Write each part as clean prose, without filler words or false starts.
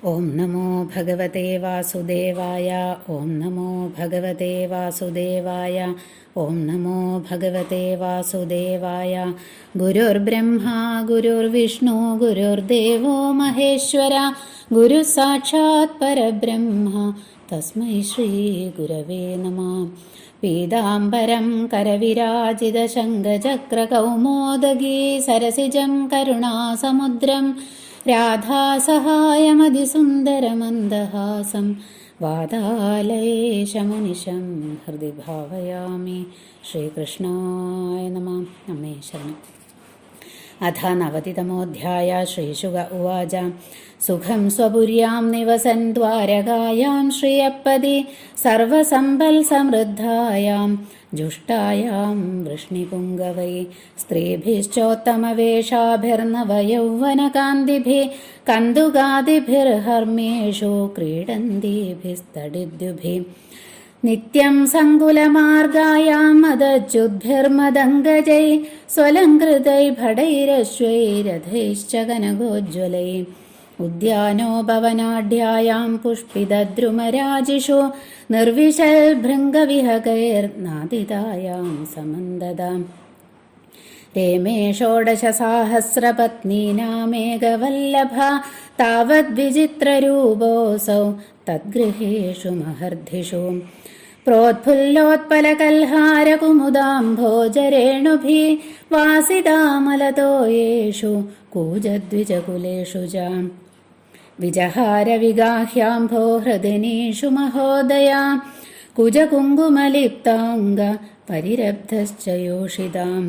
ഓം നമോ ഭഗവതേ വാസുദേവായ. ഓം നമോ ഭഗവതേ വാസുദേവായ. ഓം നമോ ഭഗവതേ വാസുദേവായ. ഗുരുർബ്രഹ്മാ ഗുരുർവിഷ്ണു ഗുരുർദേവോ മഹേശ്വര. ഗുരു സാക്ഷാത് പരബ്രഹ്മ തസ്മൈ ശ്രീ ഗുരവേ നമഃ. പീതാംബരം കരവിരാജിതശങ്കചക്രകൗമോദഗീ സരസിജം കരുണാസമുദ്രം രാധാസഹായമതിസുന്ദരമന്ദഹാസം വാതാലയേശമുനിശം ഹൃദി ഭാവയാമി. ശ്രീകൃഷ്ണായ നമഃ. അമ്മേ ശരണം. അഥ നവതിതമോऽധ്യായ. ശ്രീശുക ഉവാച. സുഖം സ്വപുര്യാം നിവസൻ ദ്വാരകായാം ശ്രിയപ്പതി സർവസമ്പൽ സമൃദ്ധായാം ജുഷ്ടായാം വൃഷ്ണിപുംഗവൈ സ്ത്രീഭിശ്ചോത്തമവേഷാഭിർനവയൗവനകാന്തിഭിः കന്ദുകാദിഭിർഹർമ്മ്യേഷു ക്രീഡന്തിഭിസ്തടിദ്യുഭിः നിത്യം സങ്കുലമാർഗായാം മദച്യുദ്ഭിർമദംഗജൈ സ്വലംകൃതൈ ഭടൈരശ്വൈരഥൈശ്ച കനകോജ്വലൈ ഉദ്യാനോപവനാഢ്യായാം പുഷ്പിതദ്രുമരാജിഷു നിർവിശൽഭൃംഗവിഹകൈർനാദിതായാം സമന്തതാം രേമേ ഷോഡശസാഹസ്രപത്നീനാമേകവല്ലഭ താവദ്വിചിത്രരൂപോऽസൗ തദ്ഗൃഹേഷു മഹർദ്ദിഷു പ്രോത്ഫുല്ലോത്പലകൽഹാരകുമുദാംഭോജരേണുഭിः വാസിതാമലतो യേഷു കൂജദ്വിജകുലേഷു ച വിജഹാരവിഗാഹ്യാംഭോ ഹൃദിനീഷു മഹോദയാ കുജകുങ്കുമലിപ്താംഗ പരിരബ്ധശ്ച യോഷിതാം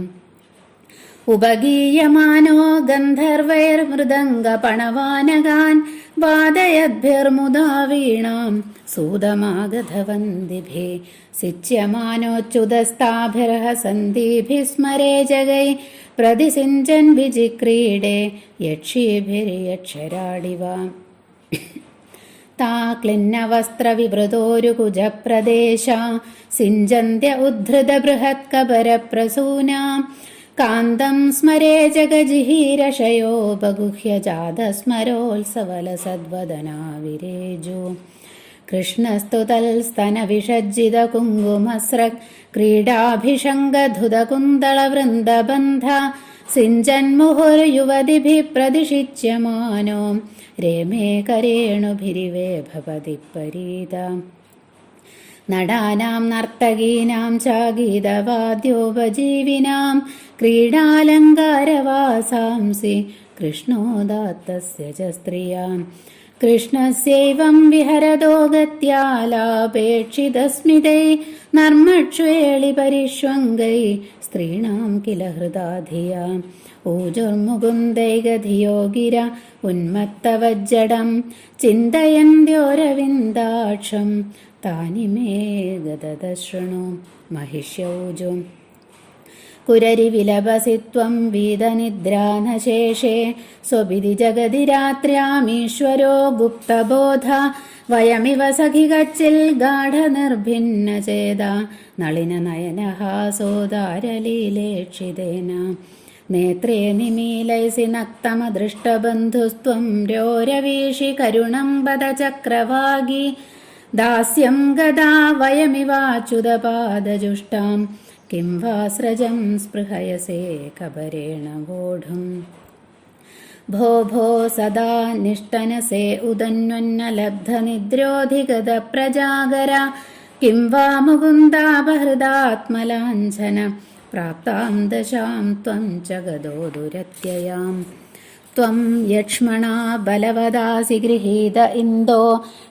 ഉപഗീയമാനോ ഗന്ധർവൈർമൃദംഗപണവാനകാൻ വാദയദ്ഭിർമുദാ വീണാം സൂതമാഗധവന്ദിഭിः സിച്യമാനോച്യുതസ്താഭിർഹസന്തിഭിः സ്മരേ ജഗൈ പ്രതിസിഞ്ചൻ വിചിക്രീഡേ യക്ഷീഭിര്യക്ഷരാടിവ താ ക്ലിന്നവസ്ത്രവിവൃതോരുകുജപ്രദേശാ സിഞ്ചന്ത്യ ഉദ്ധൃതബൃഹത്കബരപ്രസൂനാം കാന്തം സ്മരേ ജഗജിഹീരശയോ ബഗുഹ്യ ജാതസ്മരോത്സവലസദ്വദനാ വിരേജു കൃഷ്ണസ്തു തൽസ്തനവിഷജ്ജിതകുങ്കുമസ്രക് ക്രീഡാഭിഷംഗധുതകുന്തളവൃന്ദബന്ധ സിഞ്ചന്മുഹുർയുവതിഭിः പ്രതിഷിച്യമാനോ രേമേ കരേണുഭിരിവേ ഭവതി പരീതാ നടാനാം നർത്തകീനാം ച ഗീതവാദ്യോപജീവിനാം ക്രീഡാലങ്കാരവാസാംസി കൃഷ്ണോദാത്തസ്യ ച സ്ത്രിയാം കൃഷ്ണസ്യൈവം വിഹരതോ ഗത്യാലാപേക്ഷിതസ്മിതൈ നർമ്മക്ഷ്വേളിപരിഷ്വംഗൈ സ്ത്രീണാം കില ഹൃദാ ധിയാ ഊജുർമുകുന്ദൈകധിയോ ഗിര ഉന്മത്തവജ്ജടം ചിന്തയന്ത്യോരവിന്ദാക്ഷം താനി മേ ഗദദശൃണു മഹിഷ്യൗജു കുരരിവിലപസി ത്വം വീതനിദ്രാനശേഷേ സ്വപിതി ജഗതി രാത്ര്യാമീശ്വരോ ഗുപ്തബോധ വയമിവ സഖി കച്ചിൽ ഗാഢനിർഭിന്നചേതാ നളിനനയനഹാസോദാരലീലേക്ഷിതേന നേത്രേ നിമീലൈസി നക്തമദൃഷ്ടബന്ധുസ്ത്വം രോരവീഷി കരുണം ബദ ചക്രവാഗി ദാസ്യം ഗദാ വയമിവാച്യുതപാദജുഷ്ടാം കിം വാ സ്രജം സ്പൃഹയസേ കബരേണ വോഢും ഭോ ഭോ സദാ നിഷ്ടനസേ ഉദന്വന്നലബ്ധനിദ്രോധിഗത പ്രജാഗര കിം വാ മുകുന്ദാപഹൃദാത്മലാഞ്ഛന പ്രാപ്താം ദശാം ത്വം ച ഗദോ ദുരത്യയാം ത്വം യക്ഷ്മണാ ബലവദാസി ഗൃഹീത ഇന്ദോ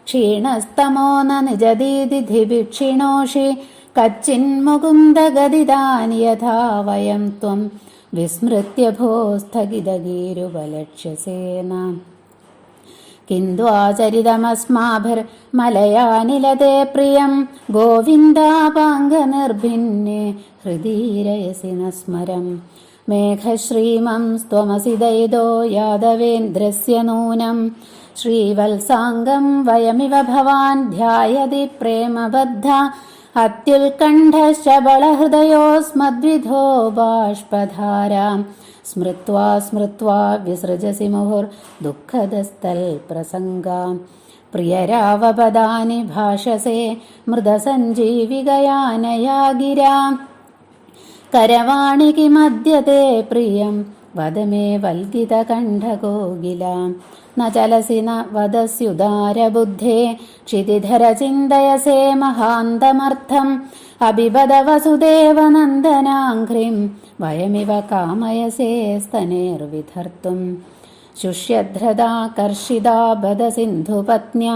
ക്ഷീണസ്തമോ ന നിജദീതിഭിക്ഷിണോഷി കച്ചിന്മുകുന്ദഗതിദാനി യഥാ വയം ത്വം വിസ്മൃത്യ ഭോ സ്ഥഗിതഗീരുപലക്ഷ്യസേന കിന്ത്വാചരിതമസ്മാഭിർമലയാനിലതേ പ്രിയം ഗോവിന്ദാപാംഗനിർഭിന്നേ ഹൃദീരയസി ന സ്മരം മേഘശ്രീമം സ്ത്വമസി ദയിതോ യാദവേന്ദ്രസ്യ നൂനം ശ്രീവത്സാംഗം വയമിവ ഭവാൻ ധ്യായതി പ്രേമബദ്ധ അത്യുത്കണ്ഠശ്ച ബളഹൃദയോസ്മദ്വിധോ ബാഷ്പധാരാം സ്മൃത്വാ സ്മൃത്വാ വിസൃജസി മുഹുർദുഃഖദസ്ഥൽപ്രസംഗാം പ്രിയരാവപദാനി ഭാഷസേ മൃതസഞ്ജീവികയാനയാ ഗിരാം കരവാണി കിമദ്യത്തെ പ്രിയം വദ മേ വൽകിതകണ്ഠകോകിലാം ന ചലസി ന വദസ്യുദാരബുദ്ധേ ക്ഷിതിധര ചിന്തയസേ മഹാന്തമർത്ഥം അബിബദ വസുദേവനന്ദനാഘ്രിം വയമിവ കാമയസേ സ്തനേർവിധർത്തും ശുഷ്യധ്രദാകർഷിതാ ബദ സിന്ധുപത്ന്യ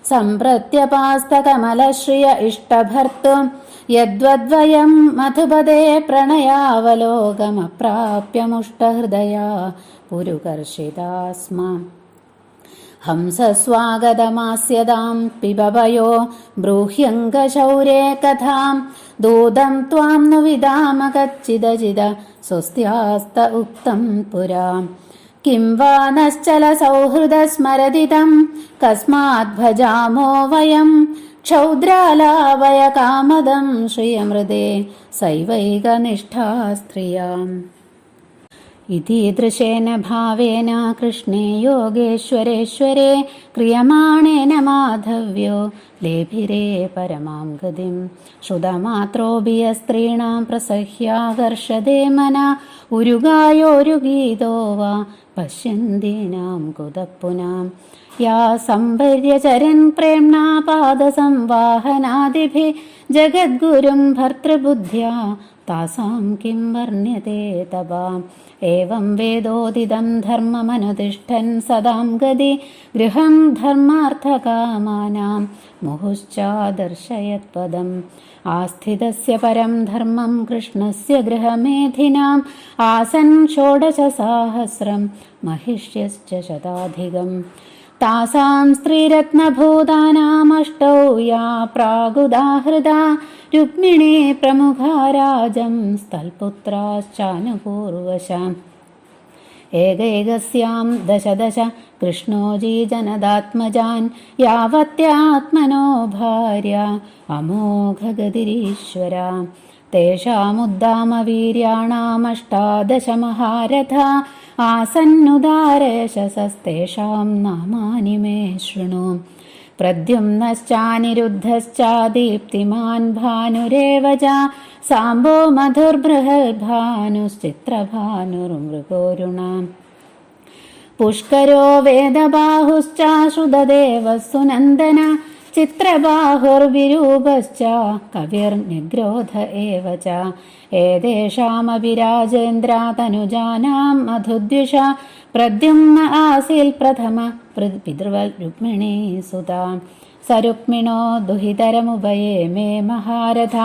സംപ്രത്യപാസ്തകമലശ്രിയ ഇഷ്ടഭർത്തും യദ്വദ്വയം മധുപദേ പ്രണയാവലോകമപ്രാപ്യമുഷ്ടഹൃദയാ പുരുകർഷിതാ സ്മ ഹംസസ്വാഗതമാസ്യതാം പിബവയോ ബ്രൂഹ്യംഗശൗരേ കഥാം ദൂതം ത്വാം नु വിദാമ കച്ചിദചിദ സ്വസ്ത്യാസ്ത ഉക്തം പുരാ കിം വാ നശ്ചല സൗഹൃദസ്മരദിതം കസ്മാത് ഭജാമോ വയം ക്ഷൗദ്രാലാവയ കാമദം ശ്രിയമൃതേ സൈവൈകനിഷ്ഠാ സ്ത്രിയാം ഇതീദൃശേന ഭാവേന കൃഷ്ണേ യോഗേശ്വരേശ്വരേ ക്രിയമാണേന മാധവ്യോ ലേഭിരേ പരമാം ഗതിം ശ്രുതമാത്രോऽപി യസ്ത്രീണാം പ്രസഹ്യാകർഷതേ മനഃ ഉരുഗായോരുഗീതോ വാ പശ്യന്തീനാം കുതഃപുനാം യാ സംഭര്യചരൻ പ്രേംണാ പാദസംവാഹനാദിഭിः ജഗദ്ഗുരും ഭർതൃബുദ്ധ്യാ താസാം കിം വർണ്യത്തെ തപാം ഏവം വേദോദിതം ധർമ്മമനുതിഷ്ഠൻ സദാം ഗതി ഗൃഹം ധർമാർത്ഥകാമാനാം മുഹുശ്ചാദർശയത്പദം ആസ്ഥിതസ്യ പരം ധർമ്മം കൃഷ്ണസ്യ ഗൃഹമേധിനാം ആസൻ ഷോഡശസാഹസ്രം മഹിഷ്യശ്ച ശതാധികം താസാം സ്ത്രീരത്നഭൂതാനാമഷ്ടൗ യാ പ്രാഗുദാഹൃതാ രുക്മിണീ പ്രമുഖാ രാജം സ്ഥൽപുത്രാശ്ചാനുപൂർവശാം ഏകൈകസ്യാം ദശ ദശ കൃഷ്ണോ ജീജനദാത്മജാൻ യാവത്യാത്മനോ ഭാര്യ അമോഘഗതിരീശ്വര തേഷാമുദ്ദാമവീര്യാണാമഷ്ടാദശ മഹാരഥാ ആസന്നുദാരയശസസ്തേഷാം നാമാനി മേ ശൃണു പ്രദ്യുമ്നശ്ചാനിരുദ്ധശ്ച ദീപ്തിമാൻ ഭാനുരേവ ച സാംബോ മധുർബൃഹദ്ഭാനുശ്ചിത്രഭാനുർമൃഗോരുണാം പുഷ്കരോ വേദബാഹുശ്ച ശ്രുതദേവഃ സുനന്ദന ചിത്രബാഹുർവിരൂപശ്ച കവിർനിഗ്രോധ ഏവ ച ഏതേഷാമപി രാജേന്ദ്ര തനുജാനാം മധുദ്വിഷ പ്രദ്യുമ്ന ആസീൽ പ്രഥമ പിതൃവൽ രുക്മിണീ സുതാ സരുക്മിണോ ദുഹിതരമുഭയേ മേ മഹാരഥ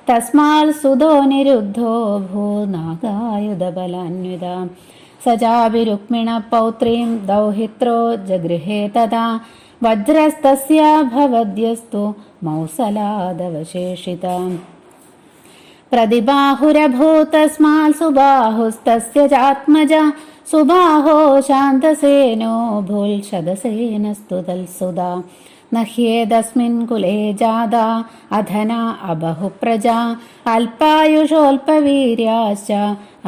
തസ്മാൽ സുതോ നിരുദ്ധോ ഭൂനാഗായുധബലാന്വിത സജാപി രുക്മിണ പൗത്രീം ദൗഹിത്രോ ജഗൃഹേ തഥാ വജ്രസ്തസ്യാ ഭവദ്യസ്തു മൗസലാദവശേഷിതാം പ്രതിബാഹുരഭൂതസ്മാൽ സുബാഹുസ്തസ്യ ചാത്മജ സുബാഹോ ശാന്തസേനോ ഭൂൽശതസേനസ്തു തൽസുതാ നഹ്യേതസ്മിൻ കുലേ ജാതാ അധനാ അബഹുപ്രജാ അല്പായുഷോൽപവീര്യാശ്ച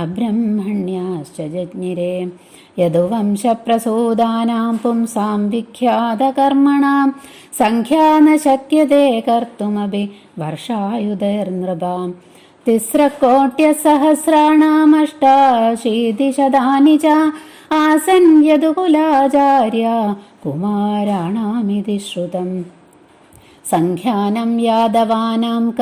അബ്രഹ്മണ്യാശ്ച ജജ്ഞിരേ യദുവംശപ്രസൂതാനാം പുംസാം വിഖ്യാതകർമ്മണാം സംഖ്യാ ന ശക്യത്തെ കർത്തുമപി വർഷായുധൈർനൃപാം തിസ്രകോട്യസഹസ്രാണാമഷ്ടാശീതിശതാനി ച ആസൻ യദുകുലാചാര്യ കുമാരാണാമിതി ശ്രുതം സംഖ്യാനം യാദവാനാം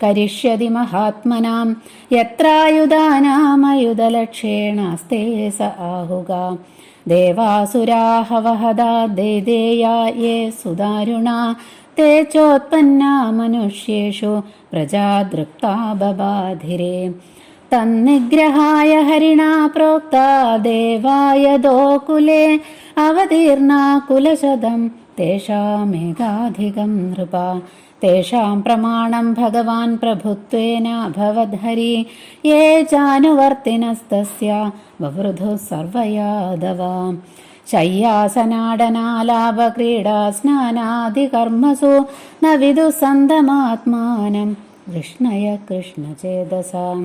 കരിഷ്യതി മഹാത്മനാം യത്രായുധാനാമയുധലക്ഷേണാസ്തേ സ ആഹുക ദേവാസുരാഹവഹദാ ദേദേയാ യേ സുദാരുണാ തേ ചോത്പന്നാ മനുഷ്യേഷു പ്രജാദൃപ്താ ബബാധിരേ തന്നിഗ്രഹായ ഹരിണാ പ്രോക്താ ദേവായ ദോകുലേ അവതീർണാ കുലശതം തേഷാമേകാധികം നൃപ തേഷാം പ്രമാണം ഭഗവാൻ പ്രഭുത്വേന ഭവദ്ഹരി യേ ചാനുവർത്തിനസ്തസ്യ വവൃധു സർവയാദവാ ശയ്യാസനാടനാലാപക്രീഡാ സ്നാനാദികർമ്മസു ന വിദു സന്തമാത്മാനം കൃഷ്ണയ കൃഷ്ണചേതസാം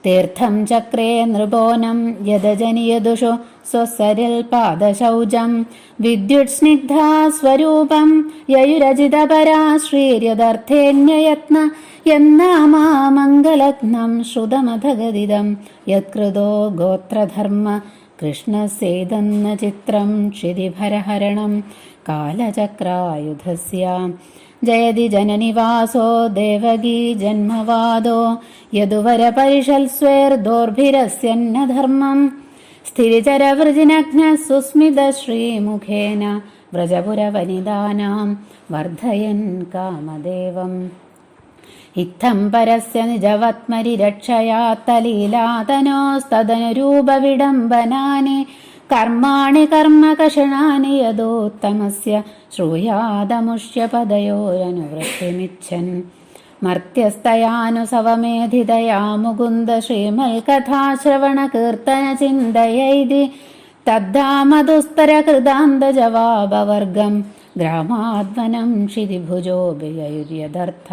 തീർത്ഥം ചക്രേ നൃപോനം യദജനിയദുഷു സ്വസരിൽ പാദശൗചം വിദ്യുത്സ്നിഗ്ധാ സ്വരൂപം യയുരജിതപരാ ശ്രീര്യദർത്ഥേന്യയത്ന യന്നാമാ മംഗലഗ്നം ശ്രുതമധഗദിതം യത്കൃതോ ഗോത്രധർമ്മ കൃഷ്ണസേതന്ന ചിത്രം ക്ഷിതിഭരഹരണം കാലചക്രായുധസ്യ ജയതി ജനനിവാസോ ദേവകീ ജന്മവാദോ യദുവരപരിഷൽസ്വേർദോർഭിരസ്യന്നധർമ്മം സ്ഥിരിചരവൃജിനഘ്ന സുസ്മിതശ്രീമുഖേന വ്രജപുരവനിതാനാം വർദ്ധയൻ കാമദേവം ഇത്തം പരസ്യ നിജവത്മരിരക്ഷയാത്തലീലാതനോസ്തദനുരൂപവിഡംബനാനി കർമാണി കർമ്മകഷണാനി യദോത്തമസ്യ ശ്രൂയാദമുഷ്യപദയോരനുവൃത്തിമിച്ഛൻ മർത്യസ്തയാനുസവമേധിതയാ മുകുന്ദ ശ്രീമൽകഥാശ്രവണകീർത്തനചിന്തയൈതി തദ്ധാമദുസ്തരകൃതാന്തജവാബവർഗം ഗ്രാമാദ്വനം ക്ഷിതിഭുജോഭിയയുര്യദർത്ഥ.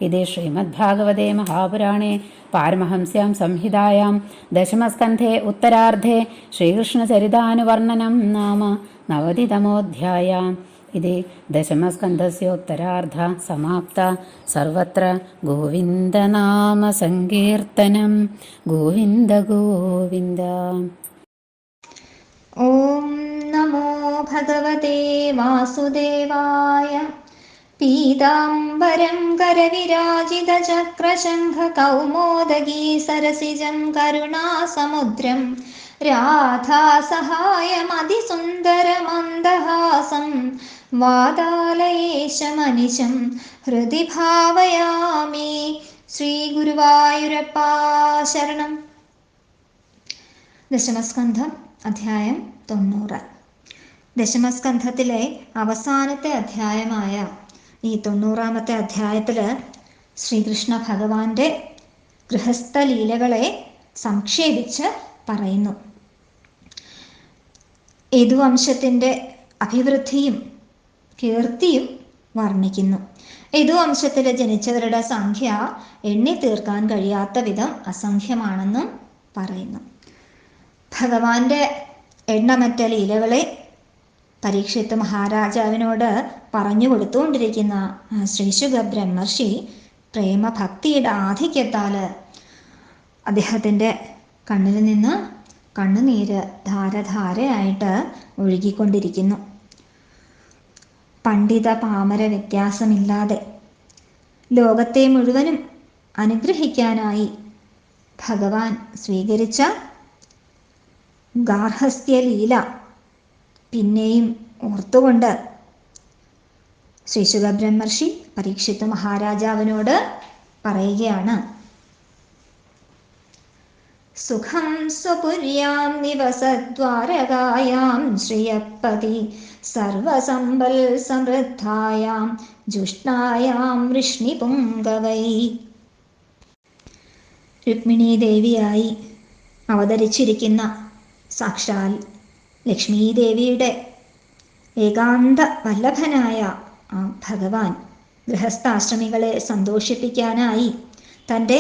ഇത് ശ്രീമദ്ഭാഗവതേ മഹാപുരാണേ പാരമഹംസ്യാം സംഹിതായാം ദശമസ്കന്ധേ ഉത്തരാർദ്ധേ ശ്രീകൃഷ്ണചരിതാനുവർണ്ണനം നാമ നവതിതമോऽധ്യായ. ഇത് ദശമസ്കന്ധസ്യോത്തരാർദ്ധ സമാപ്ത. സർവത്ര ഗോവിന്ദനാമ സങ്കീർത്തനം. ഗോവിന്ദ ഗോവിന്ദ. ഓം നമോ ഭഗവതേ വാസുദേവായ. പീതാംബരം കരവിരാജിതചക്രശംഖ കൗമോദഗീ സരസിജം കരുണാസമുദ്രം രാധാസഹായമതിസുന്ദരമന്ദഹാസം വാതാലയേശമനിശം ഹൃദി ഭാവയാമി. ശ്രീ ഗുരുവായൂരപ്പാ ശരണം. ദശമസ്കന്ധം അധ്യായം 90. ദശമസ്കന്ധത്തിലെ അവസാനത്തെ അധ്യായമായ ഈ 90-ാമത്തെ അധ്യായത്തിൽ ശ്രീകൃഷ്ണ ഭഗവാന്റെ ഗൃഹസ്ഥലീലകളെ സംക്ഷേപിച്ച് പറയുന്നു. യദുവംശത്തിൻ്റെ അഭിവൃദ്ധിയും കീർത്തിയും വർണ്ണിക്കുന്നു. യദുവംശത്തിൽ ജനിച്ചവരുടെ സംഖ്യ എണ്ണി തീർക്കാൻ കഴിയാത്ത വിധം അസംഖ്യമാണെന്നും പറയുന്നു. ഭഗവാന്റെ എണ്ണമറ്റ ലീലകളെ പരീക്ഷിത്ത് മഹാരാജാവിനോട് പറഞ്ഞു കൊടുത്തുകൊണ്ടിരിക്കുന്ന ശ്രീശുക ബ്രഹ്മർഷി പ്രേമഭക്തിയുടെ ആധിക്യത്താൽ അദ്ദേഹത്തിൻ്റെ കണ്ണിൽ നിന്ന് കണ്ണുനീര് ധാരധാരയായിട്ട് ഒഴുകിക്കൊണ്ടിരിക്കുന്നു. പണ്ഡിത പാമര വ്യത്യാസമില്ലാതെ ലോകത്തെ മുഴുവനും അനുഗ്രഹിക്കാനായി ഭഗവാൻ സ്വീകരിച്ച ഗാർഹസ്ഥ്യലീല പിന്നെയും ഓർത്തുകൊണ്ട് ശ്രീശുക ബ്രഹ്മർഷി പരീക്ഷിത്ത് മഹാരാജാവിനോട് പറയുകയാണ്. സുഖം സ്വപുര്യാം നിവസദ്വാരകായാം ശ്രിയപ്പതി സർവസമ്പൽ സമൃദ്ധായാം ജുഷ്ണായാം വൃഷ്ണിപുങ്കവൈ. രുക്മിണീ ദേവിയായി അവതരിച്ചിരിക്കുന്ന സാക്ഷാൽ ലക്ഷ്മീദേവിയുടെ ഏകാന്ത വല്ലഭനായ ആ ഭഗവാൻ ഗൃഹസ്ഥാശ്രമികളെ സന്തോഷിപ്പിക്കാനായി തൻ്റെ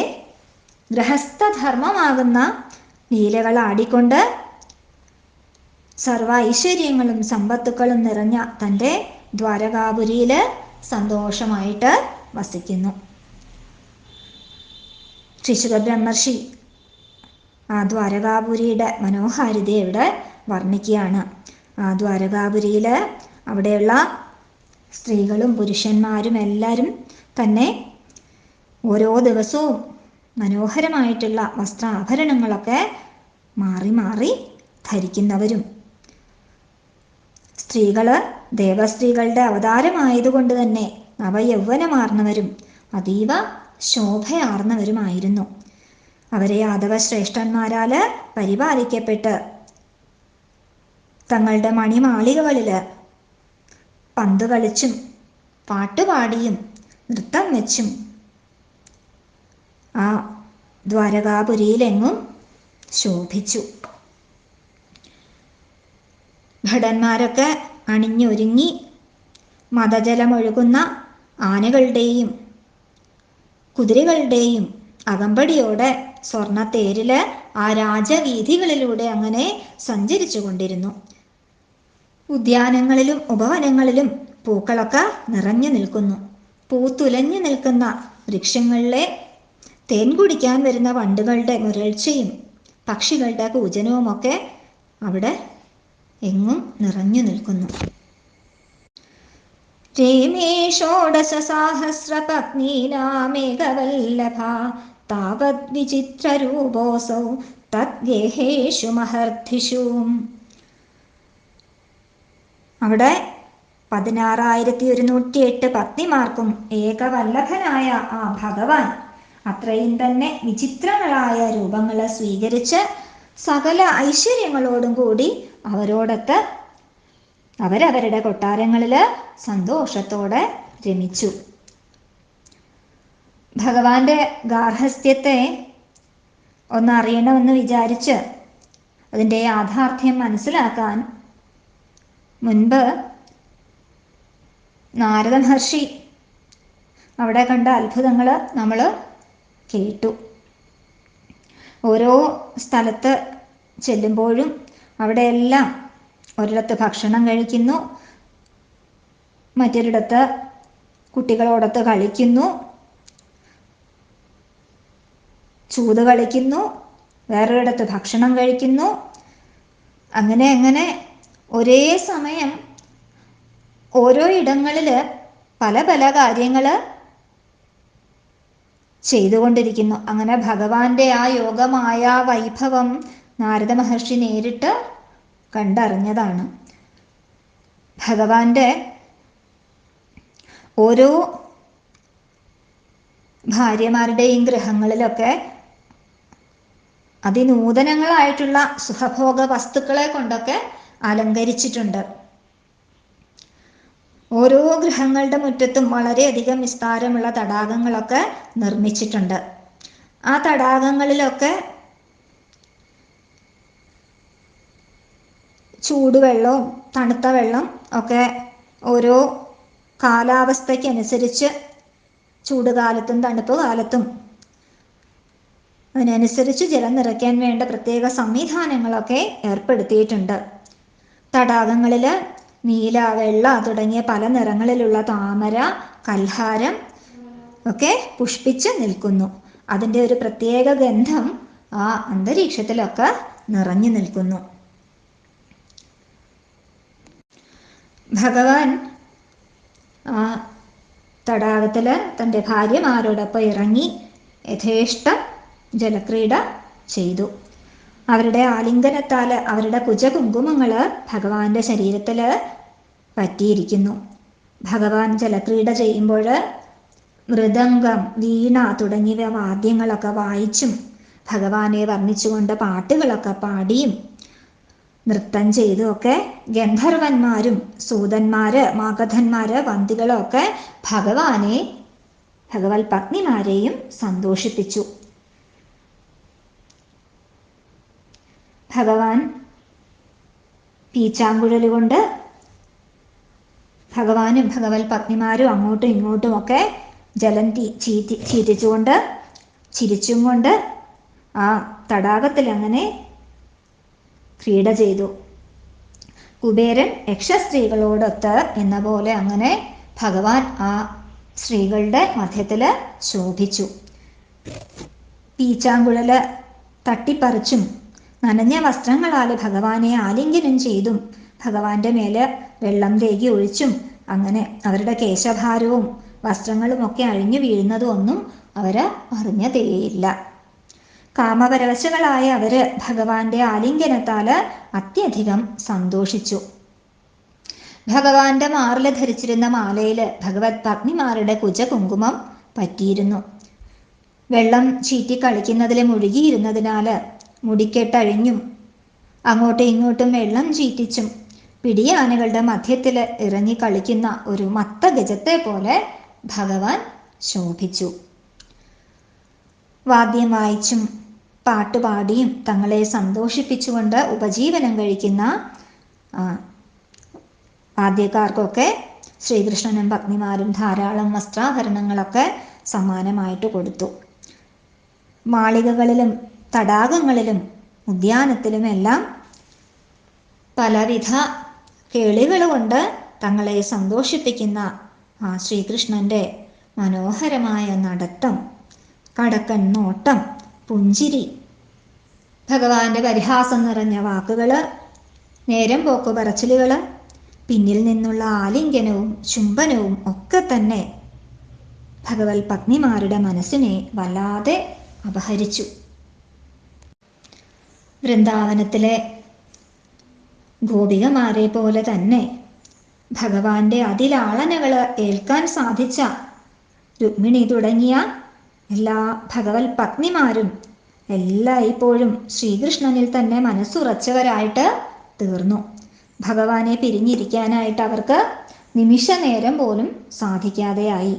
ഗൃഹസ്ഥധർമ്മമാകുന്ന ലീലകളാടിക്കൊണ്ട് സർവ ഐശ്വര്യങ്ങളും സമ്പത്തുക്കളും നിറഞ്ഞ തൻ്റെ ദ്വാരകാപുരിയിൽ സന്തോഷമായിട്ട് വസിക്കുന്നു. ശ്രീശുക ബ്രഹ്മർഷി ആ ദ്വാരകാപുരിയുടെ മനോഹാരിതയെ ഇവിടെ വർണ്ണിക്കുകയാണ്. ആ ദ്വാരകാപുരിയിൽ അവിടെയുള്ള സ്ത്രീകളും പുരുഷന്മാരും എല്ലാവരും തന്നെ ഓരോ ദിവസവും മനോഹരമായിട്ടുള്ള വസ്ത്രാഭരണങ്ങളൊക്കെ മാറി മാറി ധരിക്കുന്നവരും, സ്ത്രീകൾ ദേവസ്ത്രീകളുടെ അവതാരമായതുകൊണ്ട് തന്നെ നവയൗവനമാർന്നവരും അതീവ ശോഭയാർന്നവരുമായിരുന്നു. അവരെ യാദവശ്രേഷ്ഠന്മാരാൽ പരിപാലിക്കപ്പെട്ട് തങ്ങളുടെ മണിമാളികകളിൽ പന്ത് കളിച്ചും പാട്ടുപാടിയും നൃത്തം വെച്ചും ആ ദ്വാരകാപുരിയിലെങ്ങും ശോഭിച്ചു. ഭടന്മാരൊക്കെ അണിഞ്ഞൊരുങ്ങി മതജലമൊഴുകുന്ന ആനകളുടെയും കുതിരകളുടെയും അകമ്പടിയോടെ സ്വർണത്തേരില് ആ രാജവീഥികളിലൂടെ അങ്ങനെ സഞ്ചരിച്ചു കൊണ്ടിരുന്നു. ഉദ്യാനങ്ങളിലും ഉപവനങ്ങളിലും പൂക്കളൊക്കെ നിറഞ്ഞു നിൽക്കുന്നു. പൂത്തുലഞ്ഞു നിൽക്കുന്ന വൃക്ഷങ്ങളിലെ തേൻ കുടിക്കാൻ വരുന്ന വണ്ടുകളുടെ മുരൾച്ചയും പക്ഷികളുടെ കൂജനവുമൊക്കെ അവിടെ എങ്ങും നിറഞ്ഞു നിൽക്കുന്നു. രേമേ ഷോഡശ സാഹസ്ര പത്നീനാമേകവല്ലഭ താവത് വിചിത്രരൂപോസൗ തദ്ഗേഹേഷു മഹർദ്ദിഷു. അവിടെ 16,108 പത്നിമാർക്കും ഏകവല്ലഭനായ ആ ഭഗവാൻ അത്രയും തന്നെ വിചിത്രങ്ങളായ രൂപങ്ങളെ സ്വീകരിച്ച് സകല ഐശ്വര്യങ്ങളോടും കൂടി അവരോടൊത്ത് അവരവരുടെ കൊട്ടാരങ്ങളില് സന്തോഷത്തോടെ രമിച്ചു. ഭഗവാന്റെ ഗാർഹസ്ഥ്യത്തെ ഒന്നറിയണമെന്ന് വിചാരിച്ച് അതിൻ്റെ യാഥാർത്ഥ്യം മനസ്സിലാക്കാൻ മുൻപ് നാരദ മഹർഷി അവിടെ കണ്ട അത്ഭുതങ്ങൾ നമ്മൾ കേട്ടു. ഓരോ സ്ഥലത്ത് ചെല്ലുമ്പോഴും അവിടെയെല്ലാം ഒരിടത്ത് ഭക്ഷണം കഴിക്കുന്നു, മറ്റൊരിടത്ത് കുട്ടികളോടൊത്ത് കളിക്കുന്നു, ചൂത് കളിക്കുന്നു, വേറൊരിടത്ത് ഭക്ഷണം കഴിക്കുന്നു. അങ്ങനെ അങ്ങനെ ഒരേ സമയം ഓരോ ഇടങ്ങളിൽ പല പല കാര്യങ്ങൾ ചെയ്തുകൊണ്ടിരിക്കുന്നു. അങ്ങനെ ഭഗവാന്റെ ആ യോഗമായ വൈഭവം നാരദ മഹർഷി നേരിട്ട് കണ്ടറിഞ്ഞതാണ്. ഭഗവാന്റെ ഓരോ ഭാര്യമാരുടെയും ഗൃഹങ്ങളിലൊക്കെ അതിനൂതനങ്ങളായിട്ടുള്ള സുഖഭോഗ വസ്തുക്കളെ കൊണ്ടൊക്കെ അലങ്കരിച്ചിട്ടുണ്ട്. ഓരോ ഗൃഹങ്ങളുടെ മുറ്റത്തും വളരെയധികം വിസ്താരമുള്ള തടാകങ്ങളൊക്കെ നിർമ്മിച്ചിട്ടുണ്ട്. ആ തടാകങ്ങളിലൊക്കെ ചൂടുവെള്ളവും തണുത്ത വെള്ളം ഒക്കെ ഓരോ കാലാവസ്ഥയ്ക്കനുസരിച്ച് ചൂടുകാലത്തും തണുപ്പ് കാലത്തും അതിനനുസരിച്ച് ജലം നിറയ്ക്കാൻ വേണ്ട പ്രത്യേക സംവിധാനങ്ങളൊക്കെ ഏർപ്പെടുത്തിയിട്ടുണ്ട്. തടാകങ്ങളിൽ നീല, വെള്ള തുടങ്ങിയ പല നിറങ്ങളിലുള്ള താമര, കൽഹാരം ഒക്കെ പുഷ്പിച്ച് നിൽക്കുന്നു. അതിൻ്റെ ഒരു പ്രത്യേക ഗന്ധം ആ അന്തരീക്ഷത്തിലൊക്കെ നിറഞ്ഞു നിൽക്കുന്നു. ഭഗവാൻ ആ തടാകത്തിൽ തൻ്റെ ഭാര്യമാരോടൊപ്പം ഇറങ്ങി യഥേഷ്ടം ജലക്രീഡ ചെയ്തു. അവരുടെ ആലിംഗനത്താൽ അവരുടെ കുജകുങ്കുമങ്ങൾ ഭഗവാന്റെ ശരീരത്തിൽ പറ്റിയിരിക്കുന്നു. ഭഗവാൻ ജലക്രീഡ ചെയ്യുമ്പോൾ മൃദംഗം, വീണ തുടങ്ങിയ വാദ്യങ്ങളൊക്കെ വായിച്ചും ഭഗവാനെ വർണ്ണിച്ചുകൊണ്ട് പാട്ടുകളൊക്കെ പാടിയും നൃത്തം ചെയ്തുമൊക്കെ ഗന്ധർവന്മാരും സൂതന്മാര്, മാഗധന്മാര്, വന്ദികളൊക്കെ ഭഗവാനെ, ഭഗവത് പത്നിമാരെയും സന്തോഷിപ്പിച്ചു. ഭഗവാൻ പീച്ചാങ്കുഴലുകൊണ്ട് ഭഗവാനും ഭഗവത് പത്നിമാരും അങ്ങോട്ടും ഇങ്ങോട്ടുമൊക്കെ ജലം ചീറ്റിച്ചുകൊണ്ട് ചിരിച്ചും കൊണ്ട് ആ തടാകത്തിൽ അങ്ങനെ ക്രീഡ ചെയ്തു. കുബേരൻ യക്ഷസ്ത്രീകളോടൊത്ത് എന്ന പോലെ അങ്ങനെ ഭഗവാൻ ആ സ്ത്രീകളുടെ മധ്യത്തിൽ ശോഭിച്ചു. പീച്ചാങ്കുഴല് തട്ടിപ്പറിച്ചും നനഞ്ഞ വസ്ത്രങ്ങളാൽ ഭഗവാനെ ആലിംഗനം ചെയ്തും ഭഗവാന്റെ മേല് വെള്ളം തേകി ഒഴിച്ചും അങ്ങനെ അവരുടെ കേശഭാരവും വസ്ത്രങ്ങളുമൊക്കെ അഴിഞ്ഞു വീഴുന്നതും ഒന്നും അവർ അറിഞ്ഞതേയില്ല. കാമപരവശകളായ അവര് ഭഗവാന്റെ ആലിംഗനത്താൽ അത്യധികം സന്തോഷിച്ചു. ഭഗവാന്റെ മാറിൽ ധരിച്ചിരുന്ന മാലയിൽ ഭഗവത് പത്നിമാരുടെ കുജകുങ്കുമം പറ്റിയിരുന്നു. വെള്ളം ചീറ്റി കളിക്കുന്നതിൽ മുഴുകിയിരുന്നതിനാൽ മുടിക്കെട്ടഴിഞ്ഞും അങ്ങോട്ടും ഇങ്ങോട്ടും വെള്ളം ചീറ്റിച്ചും പിടിയാനകളുടെ മധ്യത്തിൽ ഇറങ്ങി കളിക്കുന്ന ഒരു മത്ത ഗജത്തെ പോലെ ഭഗവാൻ ശോഭിച്ചു. വാദ്യം വായിച്ചും പാട്ടുപാടിയും തങ്ങളെ സന്തോഷിപ്പിച്ചുകൊണ്ട് ഉപജീവനം കഴിക്കുന്ന വാദ്യക്കാർക്കൊക്കെ ശ്രീകൃഷ്ണനും പത്നിമാരും ധാരാളം വസ്ത്രാഭരണങ്ങളൊക്കെ സമ്മാനമായിട്ട് കൊടുത്തു. മാളികകളിലും തടാകങ്ങളിലും ഉദ്യാനത്തിലുമെല്ലാം പലവിധ കേളികൾ കൊണ്ട് തങ്ങളെ സന്തോഷിപ്പിക്കുന്ന ആ ശ്രീകൃഷ്ണന്റെ മനോഹരമായ നടത്തം, കടക്കൻ നോട്ടം, പുഞ്ചിരി, ഭഗവാന്റെ പരിഹാസം നിറഞ്ഞ വാക്കുകള്, നേരം പോക്കു പറച്ചിലുകള്, പിന്നിൽ നിന്നുള്ള ആലിംഗനവും ചുംബനവും ഒക്കെ തന്നെ ഭഗവത് പത്നിമാരുടെ മനസ്സിനെ വല്ലാതെ അപഹരിച്ചു. വൃന്ദാവനത്തിലെ ഗോപികമാരെ പോലെ തന്നെ ഭഗവാന്റെ അതിലാളനകള് ഏൽക്കാൻ സാധിച്ച രുക്മിണി തുടങ്ങിയ എല്ലാ ഭഗവത് പത്നിമാരും എല്ലായ്പ്പോഴും ശ്രീകൃഷ്ണനിൽ തന്നെ മനസ്സുറച്ചവരായിട്ട് തീർന്നു. ഭഗവാനെ പിരിഞ്ഞിരിക്കാനായിട്ട് അവർക്ക് നിമിഷ നേരം പോലും സാധിക്കാതെയായി.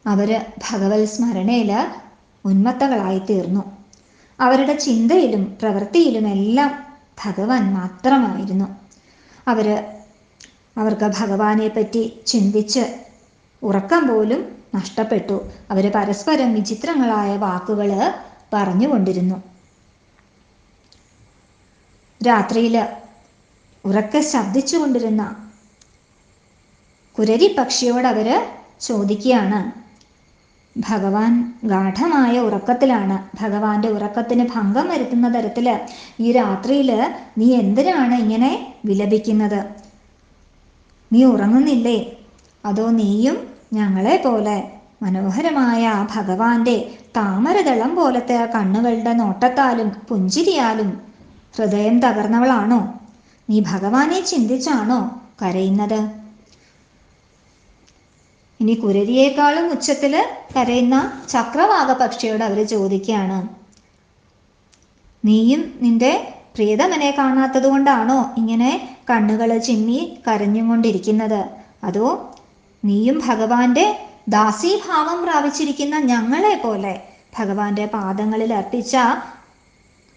അവര് ഭഗവത് സ്മരണയില് ഉന്മത്തകളായി തീർന്നു. അവരുടെ ചിന്തയിലും പ്രവൃത്തിയിലുമെല്ലാം ഭഗവാൻ മാത്രമായിരുന്നു. അവർക്ക് ഭഗവാനെ പറ്റി ചിന്തിച്ച് ഉറക്കം പോലും നഷ്ടപ്പെട്ടു. അവര് പരസ്പരം വിചിത്രങ്ങളായ വാക്കുകള് പറഞ്ഞുകൊണ്ടിരുന്നു. രാത്രിയില് ഉറക്കെ ശബ്ദിച്ചുകൊണ്ടിരുന്ന കുരരി പക്ഷിയോട് അവര് ചോദിക്കുകയാണ്, ഭഗവാൻ ഗാഠമായ ഉറക്കത്തിലാണ്. ഭഗവാന്റെ ഉറക്കത്തിന് ഭംഗം വരുത്തുന്ന തരത്തില് ഈ രാത്രിയില് നീ എന്തിനാണ് ഇങ്ങനെ വിലപിക്കുന്നത്? നീ ഉറങ്ങുന്നില്ലേ? അതോ നീയും ഞങ്ങളെ പോലെ മനോഹരമായ ഭഗവാന്റെ താമരദളം പോലത്തെ കണ്ണുകളുടെ നോട്ടത്താലും പുഞ്ചിരിയാലും ഹൃദയം തകർന്നവളാണോ? നീ ഭഗവാനെ ചിന്തിച്ചാണോ കരയുന്നത്? ഇനി കുരരിയേക്കാളും ഉച്ചത്തില് കരയുന്ന ചക്രവാക പക്ഷിയോട് അവര് ചോദിക്കുകയാണ്, നീയും നിന്റെ പ്രിയതമനെ കാണാത്തത് കൊണ്ടാണോ ഇങ്ങനെ കണ്ണുകള് ചിമ്മി കരഞ്ഞുകൊണ്ടിരിക്കുന്നത്? അതോ നീയും ഭഗവാന്റെ ദാസീഭാവം പ്രാപിച്ചിരിക്കുന്ന ഞങ്ങളെ പോലെ ഭഗവാന്റെ പാദങ്ങളിൽ അർപ്പിച്ച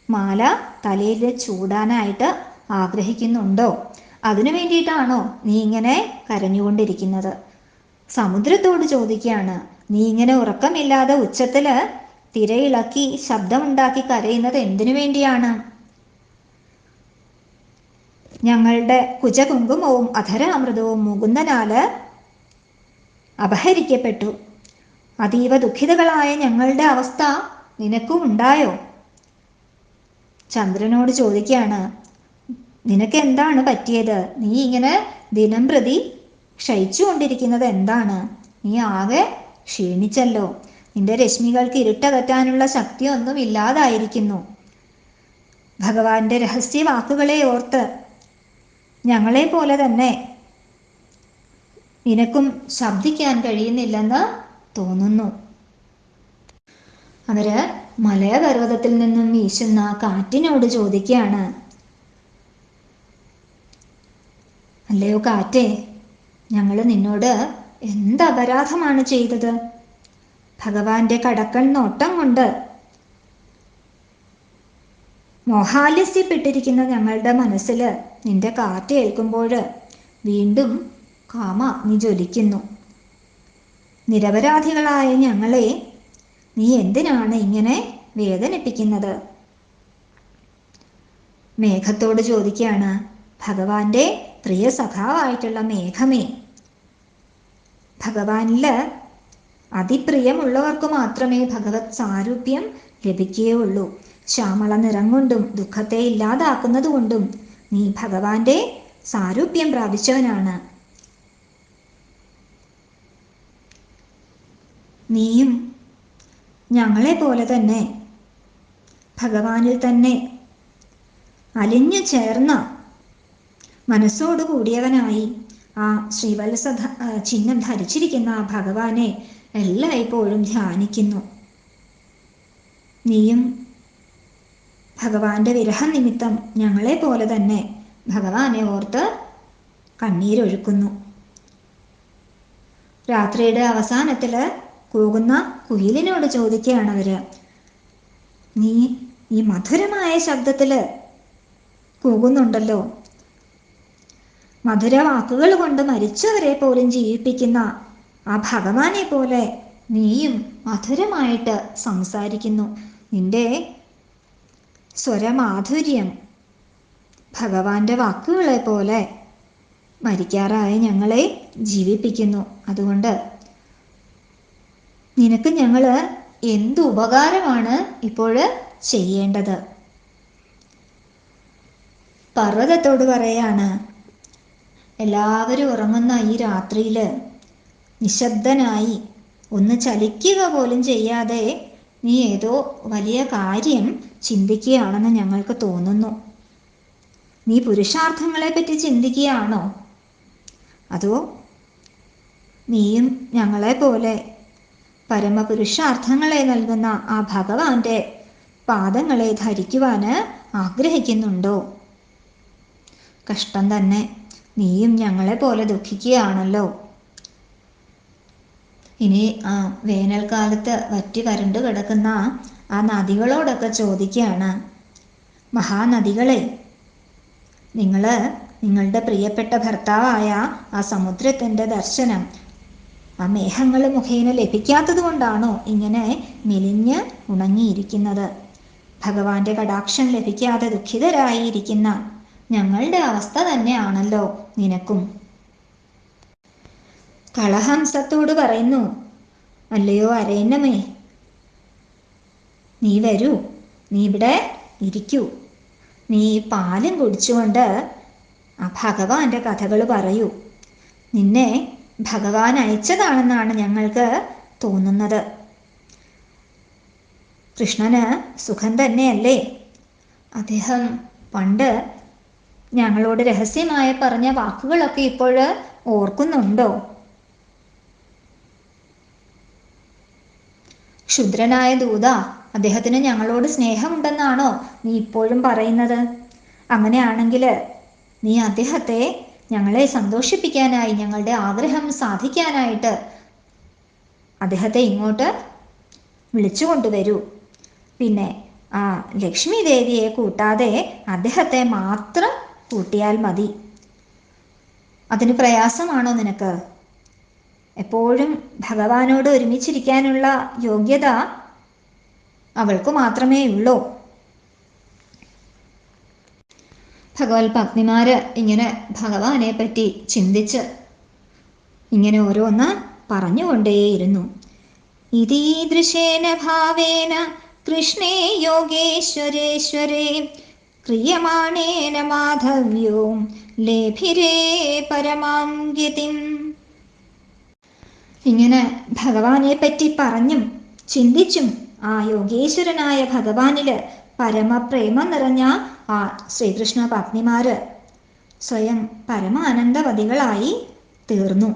മാല തലയിൽ ചൂടാനായിട്ട് ആഗ്രഹിക്കുന്നുണ്ടോ? അതിനു വേണ്ടിയിട്ടാണോ നീ ഇങ്ങനെ കരഞ്ഞുകൊണ്ടിരിക്കുന്നത്? സമുദ്രത്തോട് ചോദിക്കുകയാണ്, നീ ഇങ്ങനെ ഉറക്കമില്ലാതെ ഉച്ചത്തില് തിരയിളക്കി ശബ്ദമുണ്ടാക്കി കരയുന്നത് എന്തിനു വേണ്ടിയാണ്? ഞങ്ങളുടെ കുജകുങ്കുമവും അധരാമൃതവും മുകുന്ദനാല് അപഹരിക്കപ്പെട്ടു. അതീവ ദുഃഖിതകളായ ഞങ്ങളുടെ അവസ്ഥ നിനക്കും ഉണ്ടായോ? ചന്ദ്രനോട് ചോദിക്കുകയാണ്, നിനക്ക് എന്താണ് പറ്റിയത്? നീ ഇങ്ങനെ ദിനം പ്രതി ക്ഷയിച്ചുകൊണ്ടിരിക്കുന്നത് എന്താണ്? നീ ആകെ ക്ഷീണിച്ചല്ലോ. നിന്റെ രശ്മികൾക്ക് ഇരുട്ടകറ്റാനുള്ള ശക്തിയൊന്നും ഇല്ലാതായിരിക്കുന്നു. ഭഗവാന്റെ രഹസ്യ വാക്കുകളെ ഓർത്ത് ഞങ്ങളെ പോലെ തന്നെ നിനക്കും ശബ്ദിക്കാൻ കഴിയുന്നില്ലെന്ന് തോന്നുന്നു. അവര് മലയപർവ്വതത്തിൽ നിന്നും വീശുന്ന കാറ്റിനോട് ചോദിക്കുകയാണ്, അല്ലയോ കാറ്റേ, ഞങ്ങൾ നിന്നോട് എന്ത് അപരാധമാണ് ചെയ്തത്? ഭഗവാന്റെ കടക്കൺ നോട്ടം കൊണ്ട് മോഹാലസ്യപ്പെട്ടിരിക്കുന്ന ഞങ്ങളുടെ മനസ്സിൽ നിന്റെ കാറ്റ് ഏൽക്കുമ്പോൾ വീണ്ടും കാമാഗ്നി ജ്വലിക്കുന്നു. നിരപരാധികളായ ഞങ്ങളെ നീ എന്തിനാണ് ഇങ്ങനെ വേദനിപ്പിക്കുന്നത്? മേഘത്തോട് ചോദിക്കുകയാണ്, ഭഗവാന്റെ പ്രിയ സഖാവായിട്ടുള്ള മേഘമേ, ഭഗവാനില് അതിപ്രിയമുള്ളവർക്ക് മാത്രമേ ഭഗവത് സാരൂപ്യം ലഭിക്കുകയുള്ളൂ. ശ്യാമള നിറം കൊണ്ടും ദുഃഖത്തെ ഇല്ലാതാക്കുന്നത് കൊണ്ടും നീ ഭഗവാന്റെ സാരൂപ്യം പ്രാപിച്ചവനാണ്. നീയും ഞങ്ങളെ പോലെ തന്നെ ഭഗവാനിൽ തന്നെ അലിഞ്ഞു ചേർന്ന മനസ്സോടു കൂടിയവനായി ആ ശ്രീവത്സ ചിഹ്നം ധരിച്ചിരിക്കുന്ന ആ ഭഗവാനെ എല്ലായ്പ്പോഴും ധ്യാനിക്കുന്നു. നീയും ഭഗവാന്റെ വിരഹ നിമിത്തം ഞങ്ങളെ പോലെ തന്നെ ഭഗവാനെ ഓർത്ത് കണ്ണീരൊഴുക്കുന്നു. രാത്രിയുടെ അവസാനത്തില് കൂകുന്ന കുയിലിനോട് ചോദിക്കുകയാണ് അവര്, നീ ഈ മധുരമായ ശബ്ദത്തില് കൂകുന്നുണ്ടല്ലോ, മധുര വാക്കുകൾ കൊണ്ട് മരിച്ചവരെ പോലും ജീവിപ്പിക്കുന്ന ആ ഭഗവാനെ പോലെ നീയും മധുരമായിട്ട് സംസാരിക്കുന്നു. നിന്റെ സ്വരമാധുര്യം ഭഗവാന്റെ വാക്കുകളെ പോലെ മരിക്കാറായ ഞങ്ങളെ ജീവിപ്പിക്കുന്നു. അതുകൊണ്ട് നിനക്ക് ഞങ്ങൾ എന്ത് ഉപകാരമാണ് ഇപ്പോൾ ചെയ്യേണ്ടത്? പർവ്വതത്തോട് പറയാണ്, എല്ലാവരും ഉറങ്ങുന്ന ഈ രാത്രിയിൽ നിശബ്ദനായി ഒന്ന് ചലിക്കുക പോലും ചെയ്യാതെ നീ ഏതോ വലിയ കാര്യം ചിന്തിക്കുകയാണെന്ന് ഞങ്ങൾക്ക് തോന്നുന്നു. നീ പുരുഷാർത്ഥങ്ങളെ പറ്റി ചിന്തിക്കുകയാണോ? അതോ നീയും ഞങ്ങളെ പോലെ പരമപുരുഷാർത്ഥങ്ങളെ നൽകുന്ന ആ ഭഗവാന്റെ പാദങ്ങളെ ധരിക്കുവാന് ആഗ്രഹിക്കുന്നുണ്ടോ? കഷ്ടം തന്നെ, നീയും ഞങ്ങളെ പോലെ ദുഃഖിക്കുകയാണല്ലോ. ഇനി വേനൽക്കാലത്ത് വറ്റി വരണ്ടു കിടക്കുന്ന ആ നദികളോടൊക്കെ ചോദിക്കുകയാണ്, മഹാനദികളെ, നിങ്ങളുടെ പ്രിയപ്പെട്ട ഭർത്താവായ ആ സമുദ്രത്തിൻ്റെ ദർശനം ആ മേഘങ്ങൾ മുഖേന ലഭിക്കാത്തത് കൊണ്ടാണോ ഇങ്ങനെ മെലിഞ്ഞ് ഉണങ്ങിയിരിക്കുന്നത്? ഭഗവാന്റെ കടാക്ഷം ലഭിക്കാതെ ദുഃഖിതരായിരിക്കുന്ന ഞങ്ങളുടെ അവസ്ഥ തന്നെയാണല്ലോ നിനക്കും. കളഹംസത്തോട് പറയുന്നു, അല്ലയോ അരയന്നമേ, നീ വരൂ, നീ ഇവിടെ ഇരിക്കൂ. നീ പാലും കുടിച്ചുകൊണ്ട് ആ ഭഗവാന്റെ കഥകൾ പറയൂ. നിന്നെ ഭഗവാൻ അയച്ചതാണെന്നാണ് ഞങ്ങൾക്ക് തോന്നുന്നത്. കൃഷ്ണന് സുഖം തന്നെയല്ലേ? അദ്ദേഹം പണ്ട് ഞങ്ങളോട് രഹസ്യമായി പറഞ്ഞ വാക്കുകളൊക്കെ ഇപ്പോൾ ഓർക്കുന്നുണ്ടോ? ക്ഷുദ്രനായ ദൂത, അദ്ദേഹത്തിന് ഞങ്ങളോട് സ്നേഹമുണ്ടെന്നാണോ നീ ഇപ്പോഴും പറയുന്നത്? അങ്ങനെയാണെങ്കിൽ നീ അദ്ദേഹത്തെ ഞങ്ങളെ സന്തോഷിപ്പിക്കാനായി, ഞങ്ങളുടെ ആഗ്രഹം സാധിക്കാനായിട്ട് അദ്ദേഹത്തെ ഇങ്ങോട്ട് വിളിച്ചു കൊണ്ടുവരൂ. പിന്നെ ആ ലക്ഷ്മി ദേവിയെ കൂട്ടാതെ അദ്ദേഹത്തെ മാത്രം കൂട്ടിയാൽ മതി. അതിന് പ്രയാസമാണോ നിനക്ക്? എപ്പോഴും ഭഗവാനോട് ഒരുമിച്ചിരിക്കാനുള്ള യോഗ്യത അവൾക്ക് മാത്രമേ ഉള്ളൂ. ഭഗവത് പത്നിമാര് ഇങ്ങനെ ഭഗവാനെ പറ്റി ചിന്തിച്ച് ഇങ്ങനെ ഓരോന്ന് പറഞ്ഞുകൊണ്ടേയിരുന്നു. ഇതീദൃശേന ഭാവേന കൃഷ്ണേ യോഗേശ്വരേശ്വരേ ക്രിയമാണേന മാധവ്യോ ലേഭിരേ പരമാം ഗതിം. ഇങ്ങനെ ഭഗവാനെ പറ്റി പറഞ്ഞും ചിന്തിച്ചും ആ യോഗേശ്വരനായ ഭഗവാനില് പരമപ്രേമം നിറഞ്ഞ ആ ശ്രീകൃഷ്ണ പത്നിമാര് സ്വയം പരമാനന്ദവതികളായി തീർന്നു.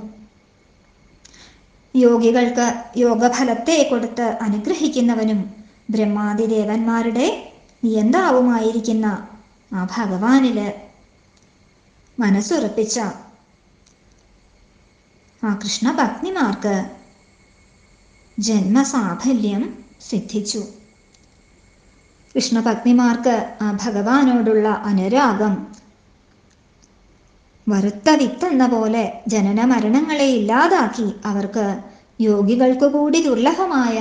യോഗികൾക്ക് യോഗഫലത്തെ കൊടുത്ത് അനുഗ്രഹിക്കുന്നവനും ബ്രഹ്മാദി ദേവന്മാരുടെ നിയന്താവുമായിരിക്കുന്ന ആ ഭഗവാനില് മനസ്സുറപ്പിച്ച ആ കൃഷ്ണപത്നിമാർക്ക് ജന്മസാഫല്യം സിദ്ധിച്ചു. കൃഷ്ണപത്നിമാർക്ക് ആ ഭഗവാനോടുള്ള അനുരാഗം വറുത്ത വിത്തെന്ന പോലെ ജനന മരണങ്ങളെ ഇല്ലാതാക്കി അവർക്ക് യോഗികൾക്ക് കൂടി ദുർലഭമായ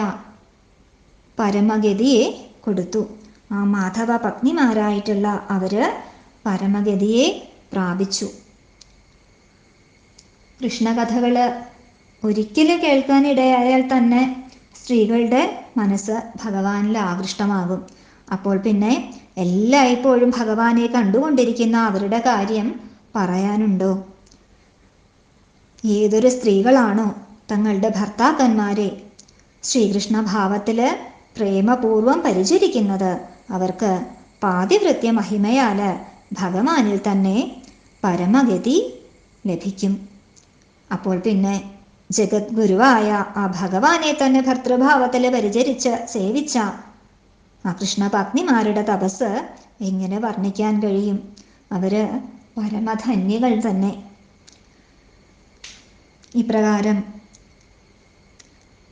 പരമഗതിയെ കൊടുത്തു. ആ മാധവ പത്നിമാരായിട്ടുള്ള അവര് പരമഗതിയെ പ്രാപിച്ചു. കൃഷ്ണകഥകള് ഒരിക്കലും കേൾക്കാനിടയായാൽ തന്നെ സ്ത്രീകളുടെ മനസ്സ് ഭഗവാനിൽ ആകൃഷ്ടമാകും. അപ്പോൾ പിന്നെ എല്ലായ്പ്പോഴും ഭഗവാനെ കണ്ടുകൊണ്ടിരിക്കുന്ന അവരുടെ കാര്യം പറയാനുണ്ടോ? ഏതൊരു സ്ത്രീകളാണോ തങ്ങളുടെ ഭർത്താക്കന്മാരെ ശ്രീകൃഷ്ണ ഭാവത്തില് പ്രേമപൂർവം പരിചരിക്കുന്നത്, അവർക്ക് പാതിവൃത്യ മഹിമയാല് ഭഗവാനിൽ തന്നെ പരമഗതി ലഭിക്കും. അപ്പോൾ പിന്നെ ജഗദ്ഗുരുവായ ആ ഭഗവാനെ തന്നെ ഭർത്തൃഭാവത്തിൽ പരിചരിച്ച് സേവിച്ച ആ കൃഷ്ണപത്നിമാരുടെ തപസ് എങ്ങനെ വർണ്ണിക്കാൻ കഴിയും? അവര് പരമധന്യകൾ തന്നെ. ഇപ്രകാരം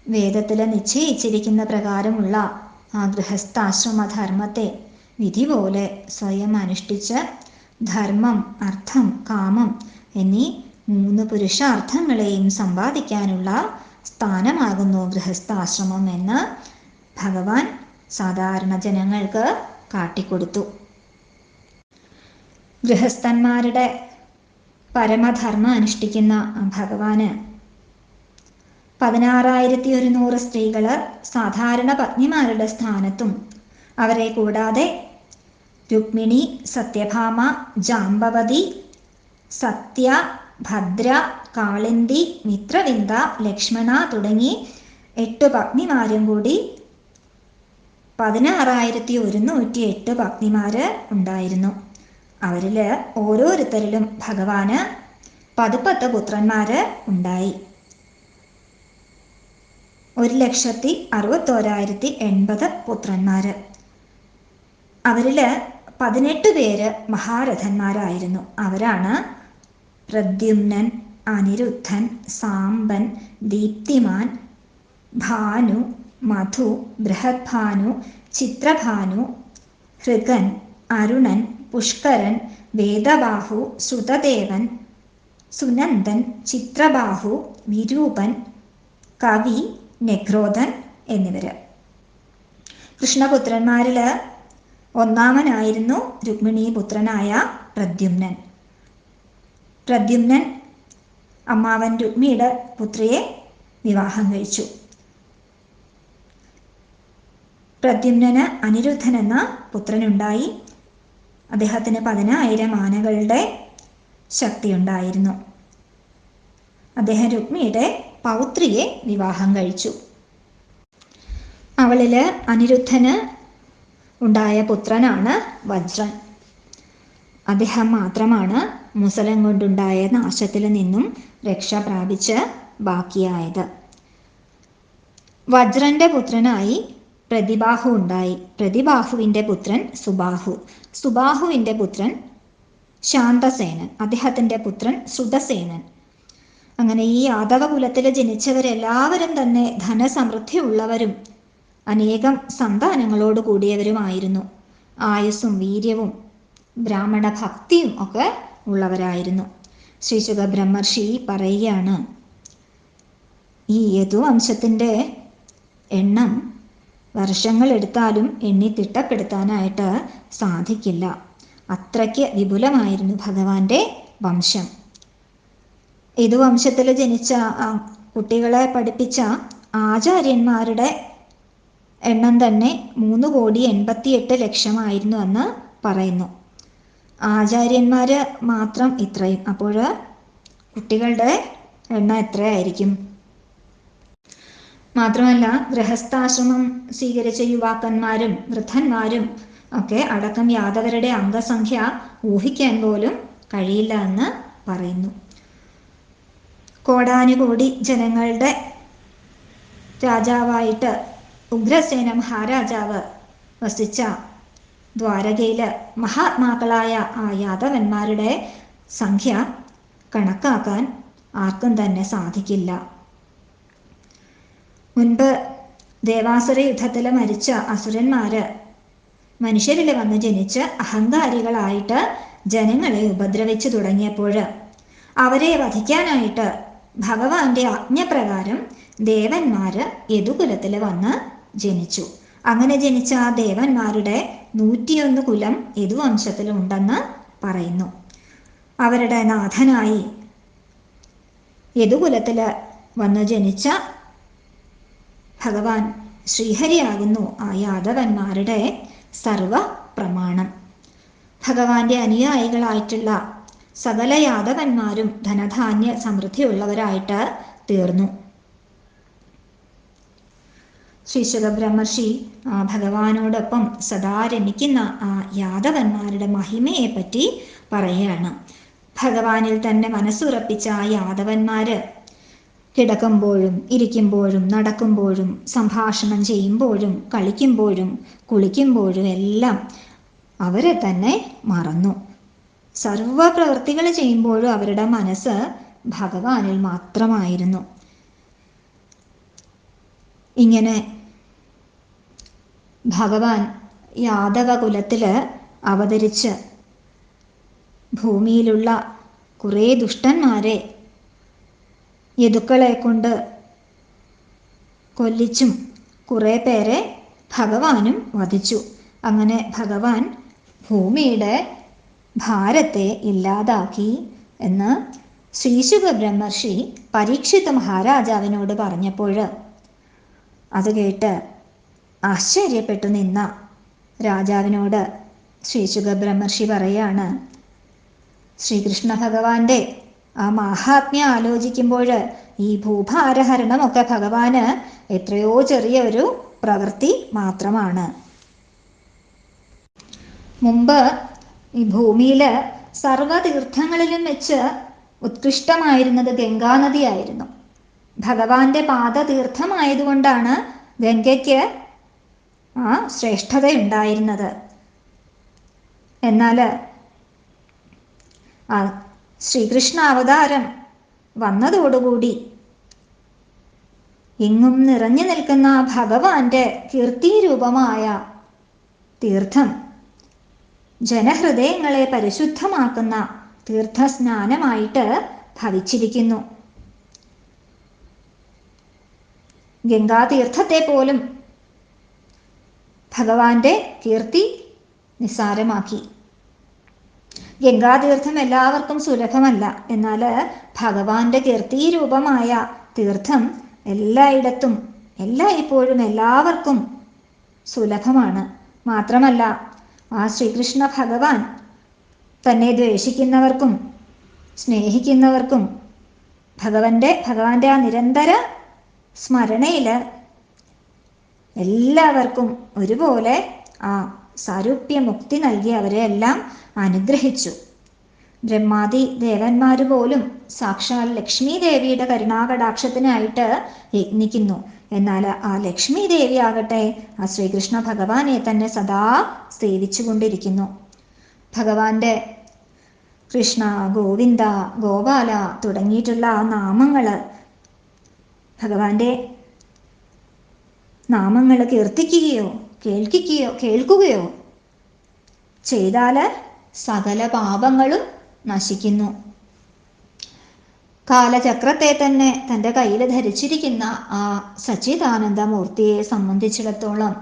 വേദത്തിൽ നിശ്ചയിച്ചിരിക്കുന്ന പ്രകാരമുള്ള ആ ഗൃഹസ്ഥാശ്രമധർമ്മത്തെ വിധി പോലെ സ്വയം അനുഷ്ഠിച്ച് ധർമ്മം, അർത്ഥം, കാമം എന്നീ 3 പുരുഷാർത്ഥങ്ങളെയും സമ്പാദിക്കാനുള്ള സ്ഥാനമാകുന്നു ഗൃഹസ്ഥാശ്രമം എന്ന് ഭഗവാൻ സാധാരണ ജനങ്ങൾക്ക് കാട്ടിക്കൊടുത്തു. ഗൃഹസ്ഥന്മാരുടെ പരമധർമ്മം അനുഷ്ഠിക്കുന്ന ഭഗവാന് 16,100 സ്ത്രീകള് സാധാരണ പത്നിമാരുടെ സ്ഥാനത്തും, അവരെ കൂടാതെ രുക്മിണി, സത്യഭാമ, ജാംബവതി, സത്യ, ഭദ്ര, കാളിന്തി, മിത്രവിന്ദ, ലക്ഷ്മണ തുടങ്ങി 8 പത്നിമാരും കൂടി 16,108 പത്നിമാര് ഉണ്ടായിരുന്നു. അവരില് ഓരോരുത്തരിലും ഭഗവാന് 10 പുത്രന്മാര് ഉണ്ടായി. 1,61,080 പുത്രന്മാര്. അവരില് 18 പേര് മഹാരഥന്മാരായിരുന്നു. അവരാണ് പ്രദ്യുമ്നൻ, അനിരുദ്ധൻ, സാമ്പൻ, ദീപ്തിമാൻ, ഭാനു, മധു, ബൃഹദ്ഭാനു, ചിത്രഭാനു, ഹൃഗൻ, അരുണൻ, പുഷ്കരൻ, വേദബാഹു, ശ്രുതദേവൻ, സുനന്ദൻ, ചിത്രബാഹു, വിരൂപൻ, കവി, നെഗ്രോധൻ എന്നിവര്. കൃഷ്ണപുത്രന്മാരില് ഒന്നാമനായിരുന്നു രുക്മിണി പുത്രനായ പ്രദ്യുമ്നൻ. പ്രദ്യുമ്നൻ അമ്മാവൻ രുക്മിയുടെ പുത്രിയെ വിവാഹം കഴിച്ചു. പ്രദ്യുമ്നന് അനിരുദ്ധൻ എന്ന പുത്രനുണ്ടായി. അദ്ദേഹത്തിന് 10,000 ആനകളുടെ ശക്തിയുണ്ടായിരുന്നു. അദ്ദേഹം രുക്മിയുടെ പൗത്രിയെ വിവാഹം കഴിച്ചു. അവളില് അനിരുദ്ധന് ഉണ്ടായ പുത്രനാണ് വജ്രൻ. അദ്ദേഹം മാത്രമാണ് മുസലം കൊണ്ടുണ്ടായ നാശത്തിൽ നിന്നും രക്ഷ പ്രാപിച്ച് ബാക്കിയായത്. വജ്രന്റെ പുത്രനായി പ്രതിബാഹു ഉണ്ടായി. പ്രതിബാഹുവിന്റെ പുത്രൻ സുബാഹു. സുബാഹുവിന്റെ പുത്രൻ ശാന്തസേനൻ. അദ്ദേഹത്തിന്റെ പുത്രൻ ശ്രുതസേനൻ. അങ്ങനെ ഈ യാദവ കുലത്തിൽ ജനിച്ചവരെല്ലാവരും തന്നെ ധനസമൃദ്ധി ഉള്ളവരും അനേകം സന്താനങ്ങളോട് കൂടിയവരുമായിരുന്നു. ആയുസ്സും വീര്യവും ബ്രാഹ്മണ ഭക്തിയും ഒക്കെ ഉള്ളവരായിരുന്നു. ശ്രീ ശുക ബ്രഹ്മർഷി പറയുകയാണ്, ഈ യദുവംശത്തിൻ്റെ എണ്ണം വർഷങ്ങൾ എടുത്താലും എണ്ണി തിട്ടപ്പെടുത്താനായിട്ട് സാധിക്കില്ല. അത്രയ്ക്ക് വിപുലമായിരുന്നു ഭഗവാന്റെ വംശം. യദുവംശത്തിൽ ജനിച്ച കുട്ടികളെ പഠിപ്പിച്ച ആചാര്യന്മാരുടെ എണ്ണം തന്നെ 3,88,00,000 എന്ന് പറയുന്നു. ആചാര്യന്മാര് മാത്രം ഇത്രയും. അപ്പോൾ കുട്ടികളുടെ എണ്ണം എത്രയായിരിക്കും? മാത്രമല്ല ഗൃഹസ്ഥാശ്രമം സ്വീകരിച്ച യുവാക്കന്മാരും വൃദ്ധന്മാരും ഒക്കെ അടക്കം യാദവരുടെ അംഗസംഖ്യ ഊഹിക്കാൻ പോലും കഴിയില്ല എന്ന് പറയുന്നു. കോടാനുകോടി ജനങ്ങളുടെ രാജാവായിട്ട് ഉഗ്രസേന മഹാരാജാവ് വസിച്ച ദ്വാരകയില് മഹാത്മാക്കളായ ആ യാദവന്മാരുടെ സംഖ്യ കണക്കാക്കാൻ ആർക്കും തന്നെ സാധിക്കില്ല. മുൻപ് ദേവാസുര യുദ്ധത്തിൽ മരിച്ച അസുരന്മാര് മനുഷ്യരിൽ വന്ന് ജനിച്ച് അഹങ്കാരികളായിട്ട് ജനങ്ങളെ ഉപദ്രവിച്ചു തുടങ്ങിയപ്പോൾ അവരെ വധിക്കാനായിട്ട് ഭഗവാന്റെ ആജ്ഞപ്രകാരം ദേവന്മാര് യദുകുലത്തിൽ വന്ന് ജനിച്ചു. അങ്ങനെ ജനിച്ച ആ ദേവന്മാരുടെ 101 കുലം യദുവംശത്തിലുണ്ടെന്ന് പറയുന്നു. അവരുടെ നാഥനായി യദുകുലത്തിൽ വന്ന് ജനിച്ച ഭഗവാൻ ശ്രീഹരിയാകുന്നു ആ യാദവന്മാരുടെ സർവ പ്രമാണം. ഭഗവാന്റെ അനുയായികളായിട്ടുള്ള സകല യാദവന്മാരും ധനധാന്യ സമൃദ്ധിയുള്ളവരായിട്ട് തീർന്നു. ശ്രീ ശുക ബ്രഹ്മർഷി ഭഗവാനോടൊപ്പം സദാ രമിക്കുന്ന ആ യാദവന്മാരുടെ മഹിമയെ പറ്റി പറയുകയാണ്. ഭഗവാനിൽ തന്നെ മനസ്സുറപ്പിച്ച ആ യാദവന്മാര് കിടക്കുമ്പോഴും ഇരിക്കുമ്പോഴും നടക്കുമ്പോഴും സംഭാഷണം ചെയ്യുമ്പോഴും കളിക്കുമ്പോഴും കുളിക്കുമ്പോഴും എല്ലാം അവരെ തന്നെ മറന്നു. സർവ പ്രവൃത്തികൾ ചെയ്യുമ്പോഴും അവരുടെ മനസ്സ് ഭഗവാനിൽ മാത്രമായിരുന്നു. ഇങ്ങനെ ഭഗവാൻ യാദവ കുലത്തില് അവതരിച്ച് ഭൂമിയിലുള്ള കുറേ ദുഷ്ടന്മാരെ യദുക്കളെ കൊണ്ട് കൊല്ലിച്ചും കുറേ പേരെ ഭഗവാനും വധിച്ചു. അങ്ങനെ ഭഗവാൻ ഭൂമിയുടെ ഭാരത്തെ ഇല്ലാതാക്കി എന്ന് ശ്രീശുക ബ്രഹ്മർഷി പരീക്ഷിത് മഹാരാജാവിനോട് പറഞ്ഞപ്പോൾ അത് കേട്ട് ആശ്ചര്യപ്പെട്ടു നിന്ന രാജാവിനോട് ശ്രീശുക ബ്രഹ്മർഷി പറയാണ്, ശ്രീകൃഷ്ണ ഭഗവാന്റെ ആ മാഹാത്മ്യം ആലോചിക്കുമ്പോൾ ഈ ഭൂഭാരഹരണമൊക്കെ ഭഗവാന് എത്രയോ ചെറിയ ഒരു പ്രവൃത്തി മാത്രമാണ്. മുമ്പ് ഈ ഭൂമിയിൽ സർവതീർത്ഥങ്ങളിലും വെച്ച് ഉത്കൃഷ്ടമായിരുന്നത് ഗംഗാനദിയായിരുന്നു. ഭഗവാന്റെ പാദതീർത്ഥമായതുകൊണ്ടാണ് ഗംഗയ്ക്ക് ആ ശ്രേഷ്ഠതയുണ്ടായിരുന്നത്. എന്നാൽ ആ ശ്രീകൃഷ്ണ അവതാരം വന്നതോടുകൂടി എങ്ങും നിറഞ്ഞു നിൽക്കുന്ന ഭഗവാന്റെ കീർത്തിരൂപമായ തീർത്ഥം ജനഹൃദയങ്ങളെ പരിശുദ്ധമാക്കുന്ന തീർത്ഥസ്നാനമായിട്ട് ഭവിച്ചിരിക്കുന്നു. ഗംഗാതീർത്ഥത്തെ പോലും ഭഗവാന്റെ കീർത്തി നിസ്സാരമാക്കി. ഗംഗാതീർത്ഥം എല്ലാവർക്കും സുലഭമല്ല, എന്നാൽ ഭഗവാന്റെ കീർത്തിരൂപമായ തീർത്ഥം എല്ലായിടത്തും എല്ലായ്പ്പോഴും എല്ലാവർക്കും സുലഭമാണ്. മാത്രമല്ല ആ ശ്രീകൃഷ്ണ ഭഗവാൻ തന്നെ ദ്വേഷിക്കുന്നവർക്കും സ്നേഹിക്കുന്നവർക്കും ഭഗവാന്റെ ആ നിരന്തര സ്മരണയിൽ എല്ലാവർക്കും ഒരുപോലെ ആ സാരൂപ്യമുക്തി നൽകി അവരെ എല്ലാം അനുഗ്രഹിച്ചു. ബ്രഹ്മാദി ദേവന്മാർ പോലും സാക്ഷാൽ ലക്ഷ്മി ദേവിയുടെ കരുണാകടാക്ഷത്തിനായിട്ട് യജ്ഞിക്കുന്നു. എന്നാൽ ആ ലക്ഷ്മി ദേവി ആകട്ടെ ആ ശ്രീകൃഷ്ണ ഭഗവാനെ തന്നെ സദാ സേവിച്ചു കൊണ്ടിരിക്കുന്നു. ഭഗവാന്റെ കൃഷ്ണ, ഗോവിന്ദ, ഗോപാല തുടങ്ങിയിട്ടുള്ള ആ നാമങ്ങൾ, ഭഗവാന്റെ നാമങ്ങൾ കീർത്തിക്കുകയോ കേൾക്കുകയോ ചെയ്താൽ സകല പാപങ്ങളും നശിക്കുന്നു. കാലചക്രത്തെ തന്നെ തൻ്റെ കയ്യിൽ ധരിച്ചിരിക്കുന്ന ആ സച്ചിദാനന്ദ മൂർത്തിയെ സംബന്ധിച്ചിടത്തോളം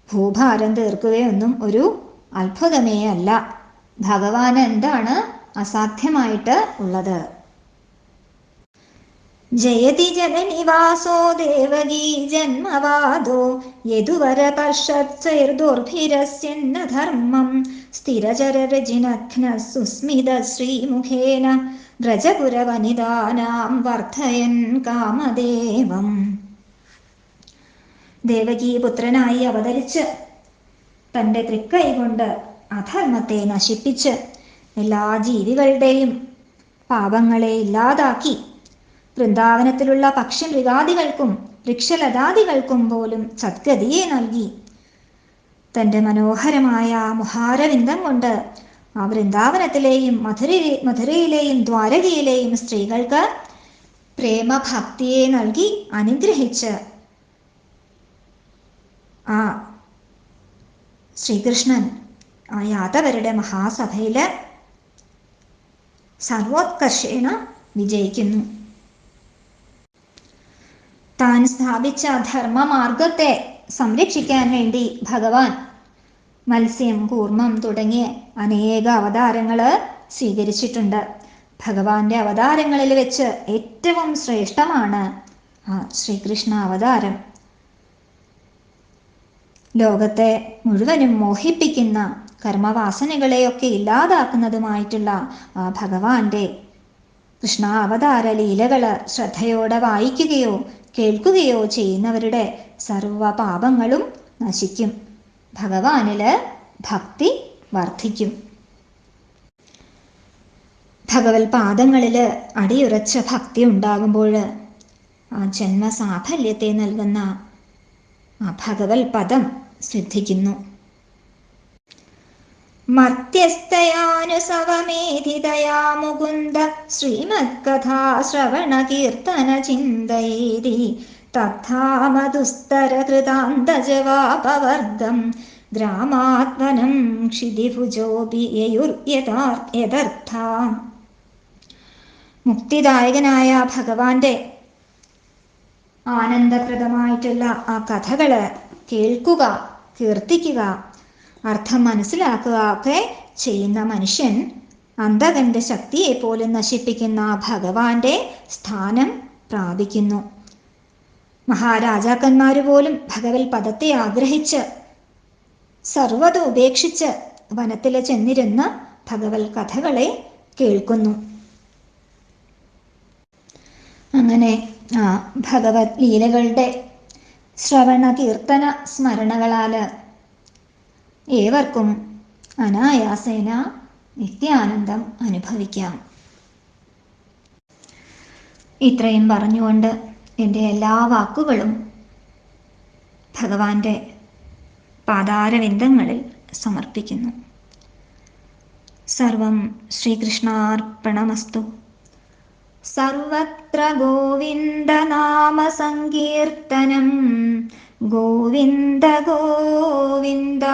ഭൂഭാരം തീർക്കുകയൊന്നും ഒരു അത്ഭുതമേ അല്ല. ഭഗവാന് എന്താണ് അസാധ്യമായിട്ട് ഉള്ളത്? ജയതി ജനനിവാസോ ദേവകീ ജന്മവാദോ യദുവര പർഷത്സൈർദുർഭിരസ്യന്ന ധർമ്മം സ്ഥിരചരരജിനഘ്ന സുസ്മിത ശ്രീമുഖേന വ്രജപുരവനിതാനാം വർദ്ധയൻ കാമദേവം. ദേവകീ പുത്രനായി അവതരിച്ച് തൻ്റെ തൃക്കൈ കൊണ്ട് അധർമ്മത്തെ നശിപ്പിച്ച് എല്ലാ ജീവികളുടെയും പാപങ്ങളെ ഇല്ലാതാക്കി വൃന്ദാവനത്തിലുള്ള പക്ഷിമൃഗാദികൾക്കും വൃക്ഷലതാദികൾക്കും പോലും സദ്ഗതിയെ നൽകി തൻ്റെ മനോഹരമായ മുഹാരവിന്ദം കൊണ്ട് ആ വൃന്ദാവനത്തിലെയും മധുരയിലെയും ദ്വാരകയിലെയും സ്ത്രീകൾക്ക് പ്രേമഭക്തിയെ നൽകി അനുഗ്രഹിച്ച് ആ ശ്രീകൃഷ്ണൻ ആ യാദവരുടെ മഹാസഭയിൽ സർവോത്കർഷേണ വിജയിക്കുന്നു. താൻ സ്ഥാപിച്ച ധർമ്മമാർഗത്തെ സംരക്ഷിക്കാൻ വേണ്ടി ഭഗവാൻ മത്സ്യം, കൂർമ്മം തുടങ്ങിയ അനേക അവതാരങ്ങൾ സ്വീകരിച്ചിട്ടുണ്ട്. ഭഗവാന്റെ അവതാരങ്ങളിൽ വെച്ച് ഏറ്റവും ശ്രേഷ്ഠമാണ് ആ ശ്രീകൃഷ്ണ അവതാരം. ലോകത്തെ മുഴുവനും മോഹിപ്പിക്കുന്ന കർമ്മവാസനകളെയൊക്കെ ഇല്ലാതാക്കുന്നതുമായിട്ടുള്ള ആ ഭഗവാന്റെ കൃഷ്ണാവതാര ലീലകൾ ശ്രദ്ധയോടെ വായിക്കുകയോ കേൾക്കുകയോ ചെയ്യുന്നവരുടെ സർവ പാപങ്ങളും നശിക്കും. ഭഗവാനില് ഭക്തി വർദ്ധിക്കും. ഭഗവത് പാദങ്ങളിൽ അടിയുറച്ച ഭക്തി ഉണ്ടാകുമ്പോൾ ആ ജന്മസാഫല്യത്തെ നൽകുന്ന ആ ഭഗവത് പദം സിദ്ധിക്കുന്നു. മർത്യസ്തയാനുസവമേധിതയാ മുകുന്ദ ശ്രീമത്കഥാ ശ്രവണ കീർത്തന ചിന്തയേതി തഥാമതുസ്തരകൃതാന്തജവാപവർഗം ഗ്രാമാത്മനം ക്ഷിതിഭുജോപി യഥാർത്ഥ. മുക്തിദായകനായ ഭഗവാന്റെ ആനന്ദപ്രദമായിട്ടുള്ള ആ കഥകള് കേൾക്കുക, കീർത്തിക്കുക, അർത്ഥം മനസ്സിലാക്കുക ഒക്കെ ചെയ്യുന്ന മനുഷ്യൻ അന്ധകന്റെ ശക്തിയെ പോലും നശിപ്പിക്കുന്ന ഭഗവാന്റെ സ്ഥാനം പ്രാപിക്കുന്നു. മഹാരാജാക്കന്മാര് പോലും ഭഗവത് പദത്തെ ആഗ്രഹിച്ച് സർവ്വതും ഉപേക്ഷിച്ച് വനത്തില് ചെന്നിരുന്ന് ഭഗവത് കഥകളെ കേൾക്കുന്നു. അങ്ങനെ ആ ഭഗവത് ലീലകളുടെ ശ്രവണ കീർത്തന സ്മരണകളാല് ഏവർക്കും അനായാസേന നിത്യാനന്ദം അനുഭവിക്കാം. ഇത്രയും പറഞ്ഞുകൊണ്ട് എൻ്റെ എല്ലാ വാക്കുകളും ഭഗവാന്റെ പാതാരവിന്ദങ്ങളിൽ സമർപ്പിക്കുന്നു. സർവം ശ്രീകൃഷ്ണാർപ്പണമസ്തു. സർവത്ര ഗോവിന്ദനാമ സങ്കീർത്തനം. ഗോവിന്ദ ഗോവിന്ദ.